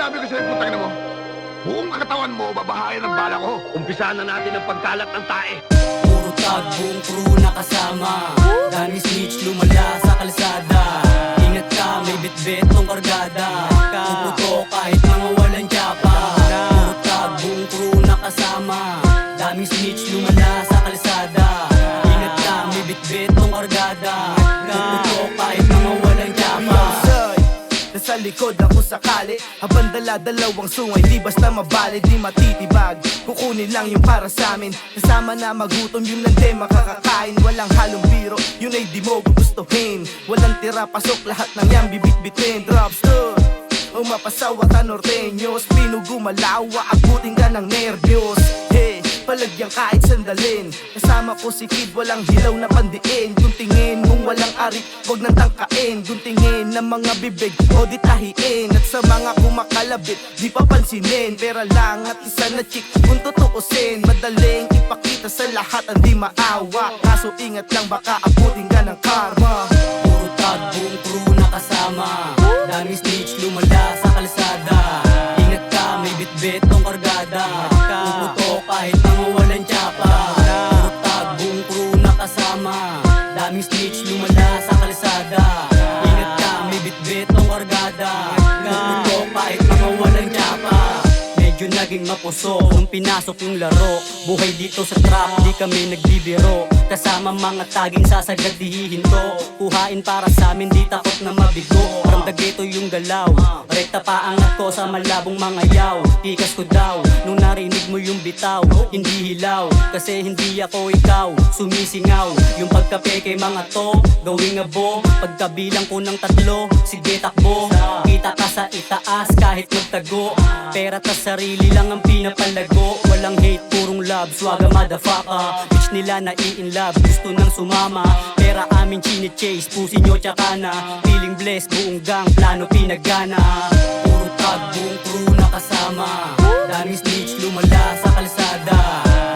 sinabi ko sa'yo, putang ina mo? Buong katawan mo, babahayan ng bala ko. Umpisahan na natin ang pagkalat ng tae. Puro tag, buong crew nakasama. Dami snitch, lumala sa kalsada. Ingat ka, may bitbit tong kargada. Puputo kahit mga walang tiyapa. Puro tag, buong crew nakasama. Dami snitch, lumala sa kalsada. Ingat ka, may bitbit tong kargada. Puputo kahit mga walang tiyapa. Nasa likod ako sakali, habang dala-dalawang sungay. Di basta mabali, di matitibag. Kukunin lang yung para sa amin. Kasama na magutom, yung lande makakakain. Walang halong biro, yun ay di mo gugustuhin. Walang tira, pasok, lahat ng yan bibit-bitin. Drops to o mapasawa ka norteños. Pinugumalawa, abutin ka ng nervyos. Hey, palagyan kahit sandalin. Kasama ko si Kid, walang hilaw na pandiin. Guntingin mong walang arik, wag nang tangkain. Guntingin ng mga bibig, o di tahiin. At sa mga kumakalabit, di papansinin. Pera lang at isa na chick, kung tutuusin. Madaling ipakita sa lahat ang di maawa. Kaso ingat lang, baka abutin ka ng karma. Puro tag, buong crew nakasama. Dami snitch, lumala sa kalsada. Ingat ka, may bitbit tong kargada. Puputo kahit mga walang tiyapa. Puro tag, buong crew nakasama. Dami snitch, lumala sa kalsada. Ingat ka, may bitbit tong kargada. Puputo kahit mga walang tiyapa. Medyo naging mapuso kung pinasok yung laro. Buhay dito sa trap, di kami nagbibiro. Kasama mga taging sasagad di hihinto. Kuhain para sa amin, di takot na mabigo. From the ghetto yung galaw, rekta pa angat ko sa malabong mga yaw. Tikas ko daw, nung narinig mo yung bitaw. Hindi hilaw, kasi hindi ako ikaw. Sumisingaw, yung pagkapeke mga to gawing abo, pagkabilang ko ng tatlo, sige takbo. Kita ka sa itaas kahit magtago. Pera ta sarili lang ang pinapalago. Walang hate, purong love, swaga motherfucker. Bitch nila nai-inlove, gusto nang sumama. Pera amin chine-chase, pusi nyo tsaka na. Feeling blessed, buong gang, plano pinagana. Puro tag, buong crew nakasama. Daming snitch, lumala sa kalsada.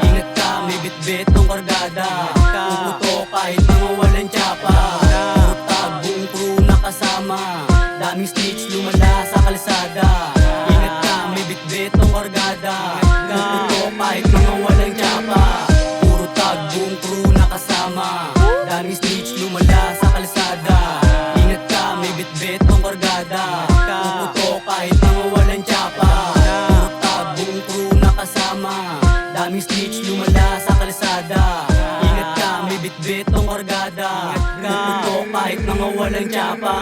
Ingat ka, may bitbit tong kargada. Puputo kahit mga walang tiyapa. Puro tag, buong crew nakasama. Daming snitch, lumala sa kalsada. Ingat ka, may bitbit tong kargada. Puputo kahit mga walang tiyapa. Puro tag, buong crew nakasama. Daming snitch, lumala sa kalsada. Ingat ka, may bitbit tong kargada. Puputo kahit mga walang tiyapa. Puro tag, buong crew nakasama. Daming snitch, lumala sa kalsada. Ingat ka, may bitbit tong kargada. Puputo kahit mga walang tiyapa.